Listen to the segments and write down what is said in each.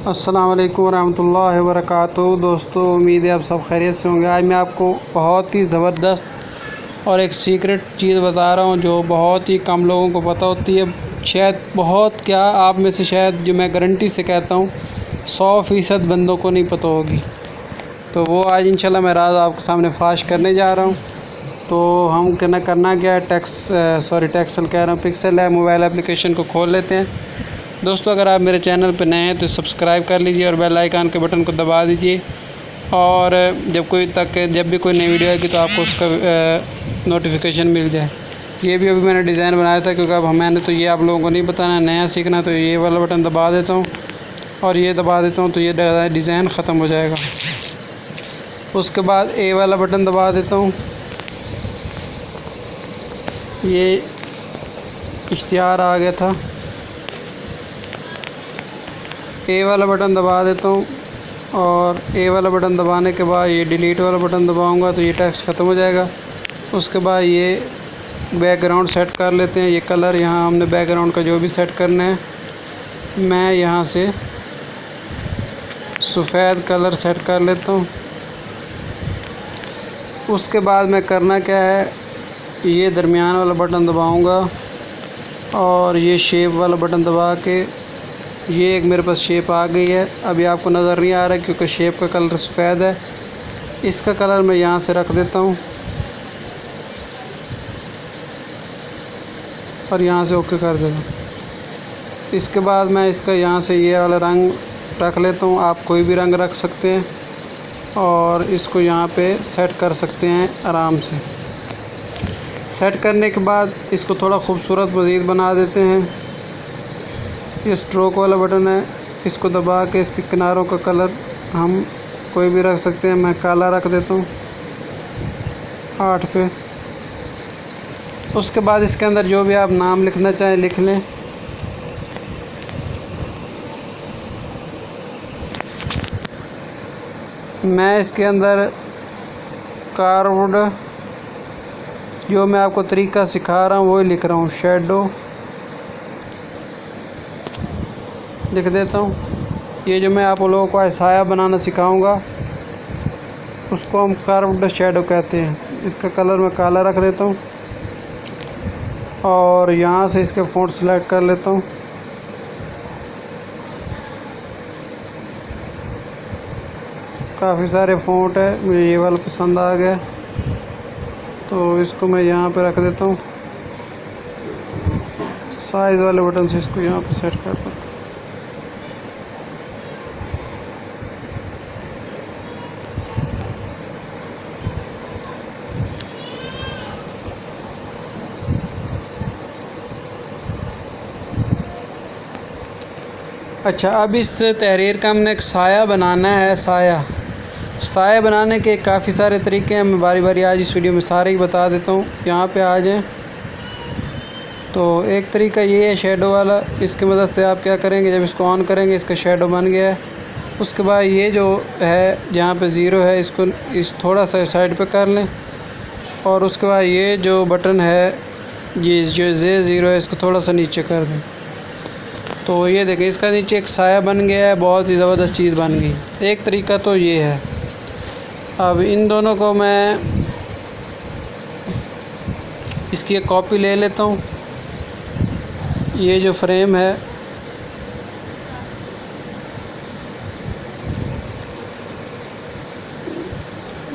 अस्सलाम वालेकुम रहमतुल्लाहि व बरकातुहू। दोस्तों, उम्मीद है आप सब खैरियत से होंगे। आज मैं आपको बहुत ही ज़बरदस्त और एक सीक्रेट चीज़ बता रहा हूँ जो बहुत ही कम लोगों को पता होती है। शायद बहुत क्या आप में से शायद, जो मैं गारंटी से कहता हूँ, 100% बंदों को नहीं पता होगी। तो वो आज इंशाल्लाह मैं राज आपके सामने फाश करने जा रहा हूँ। तो हम करना क्या है, टेक्सल कह रहा हूँ, पिक्सल है, मोबाइल एप्लीकेशन को खोल लेते हैं। दोस्तों, अगर आप मेरे चैनल पर नए हैं तो सब्सक्राइब कर लीजिए और बेल आइकन के बटन को दबा दीजिए। और जब भी कोई नई वीडियो आएगी तो आपको उसका नोटिफिकेशन मिल जाए। ये भी अभी मैंने डिज़ाइन बनाया था, क्योंकि अब मैंने तो ये आप लोगों को नहीं बताना, नया सीखना। तो ये वाला बटन दबा देता हूँ और ये दबा देता हूँ, तो ये डिज़ाइन ख़त्म हो जाएगा। उसके बाद ए वाला बटन दबा देता हूँ, ये इश्तिहार आ गया था। ए वाला बटन दबा देता हूँ और ए वाला बटन दबाने के बाद ये डिलीट वाला बटन दबाऊँगा तो ये टेक्स्ट ख़त्म हो जाएगा। उसके बाद ये बैकग्राउंड सेट कर लेते हैं। ये कलर यहाँ हमने बैकग्राउंड का जो भी सेट करना है, मैं यहाँ से सफ़ेद कलर सेट कर लेता हूँ। उसके बाद मैं करना क्या है, ये दरमियान वाला बटन दबाऊँगा और ये शेप वाला बटन दबा के ये एक मेरे पास शेप आ गई है। अभी आपको नज़र नहीं आ रहा है क्योंकि शेप का कलर सफ़ेद है। इसका कलर मैं यहाँ से रख देता हूँ और यहाँ से ओके कर देता हूँ। इसके बाद मैं इसका यहाँ से ये वाला रंग रख लेता हूँ। आप कोई भी रंग रख सकते हैं और इसको यहाँ पे सेट कर सकते हैं आराम से। सेट करने के बाद इसको थोड़ा खूबसूरत मज़ीद बना देते हैं। ये स्ट्रोक वाला बटन है, इसको दबा के इसके किनारों का कलर हम कोई भी रख सकते हैं। मैं काला रख देता हूँ 8 पे। उसके बाद इसके अंदर जो भी आप नाम लिखना चाहें लिख लें। मैं इसके अंदर कार्व्ड, जो मैं आपको तरीका सिखा रहा हूँ वही लिख रहा हूँ। शेडो लिख देता हूँ। ये जो मैं आप लोगों को साया बनाना सिखाऊंगा उसको हम कर्व्ड शेडो कहते हैं। इसका कलर मैं काला रख देता हूँ और यहाँ से इसके फ़ॉन्ट सेलेक्ट कर लेता हूँ। काफ़ी सारे फ़ॉन्ट है, मुझे ये वाला पसंद आ गया तो इसको मैं यहाँ पे रख देता हूँ। साइज़ वाले बटन से इसको यहाँ पे सेट कर देता हूँ। अच्छा, अब इस तहरीर का हमने एक साया बनाना है। साया बनाने के काफ़ी सारे तरीके हैं, मैं बारी बारी आज इस वीडियो में सारे ही बता देता हूँ। यहाँ पे आ जाएं तो एक तरीका ये है शेडो वाला। इसकी मदद से आप क्या करेंगे, जब इसको ऑन करेंगे इसका शेडो बन गया है। उसके बाद ये जो है जहाँ पे ज़ीरो है इसको इस थोड़ा सा साइड पे कर लें और उसके बाद ये जो बटन है, ये जो ज़ीरो है, इसको थोड़ा सा नीचे कर दें तो ये देखें इसका नीचे एक साया बन गया है। बहुत ही ज़बरदस्त चीज़ बन गई। एक तरीका तो ये है। अब इन दोनों को मैं इसकी एक कॉपी ले लेता हूँ। ये जो फ्रेम है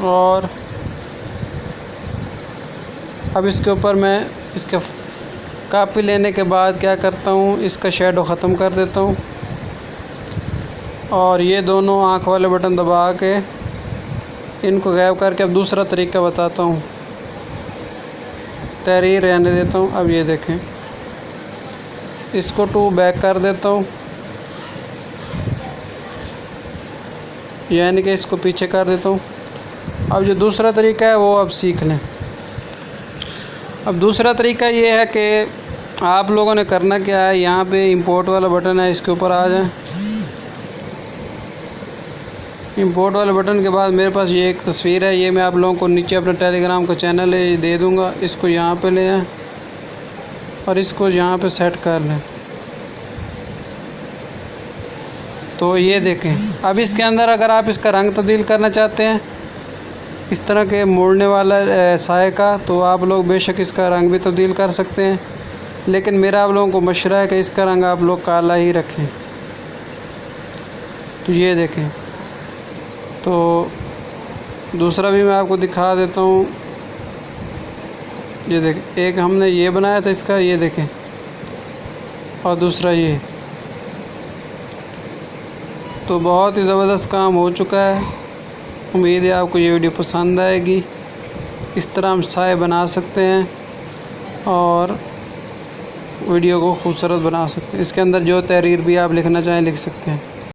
और अब इसके ऊपर मैं इसके कॉपी लेने के बाद क्या करता हूँ, इसका शेडो ख़त्म कर देता हूँ और ये दोनों आँख वाले बटन दबा के इनको गायब करके अब दूसरा तरीका बताता हूँ। तहरीर रहने देता हूँ। अब ये देखें, इसको टू बैक कर देता हूँ, यानी कि इसको पीछे कर देता हूँ। अब जो दूसरा तरीका है वो अब सीख लें। अब दूसरा तरीका ये है कि आप लोगों ने करना क्या है, यहाँ पे इंपोर्ट वाला बटन है, इसके ऊपर आ जाएं। इंपोर्ट वाले बटन के बाद मेरे पास ये एक तस्वीर है, ये मैं आप लोगों को नीचे अपना टेलीग्राम का चैनल है दे दूँगा। इसको यहाँ पे ले आएं और इसको यहाँ पे सेट कर लें। तो ये देखें। अब इसके अंदर अगर आप इसका रंग तब्दील करना चाहते हैं इस तरह के मोड़ने वाला साए का, तो आप लोग बेशक इसका रंग भी तब्दील कर सकते हैं, लेकिन मेरा आप लोगों को मशवरा है कि इसका रंग आप लोग काला ही रखें। तो ये देखें। तो दूसरा भी मैं आपको दिखा देता हूँ। ये देखें, एक हमने ये बनाया था इसका, ये देखें, और दूसरा ये। तो बहुत ही ज़बरदस्त काम हो चुका है। उम्मीद है आपको ये वीडियो पसंद आएगी। इस तरह हम साए बना सकते हैं और वीडियो को खूबसूरत बना सकते हैं। इसके अंदर जो तहरीर भी आप लिखना चाहें लिख सकते हैं।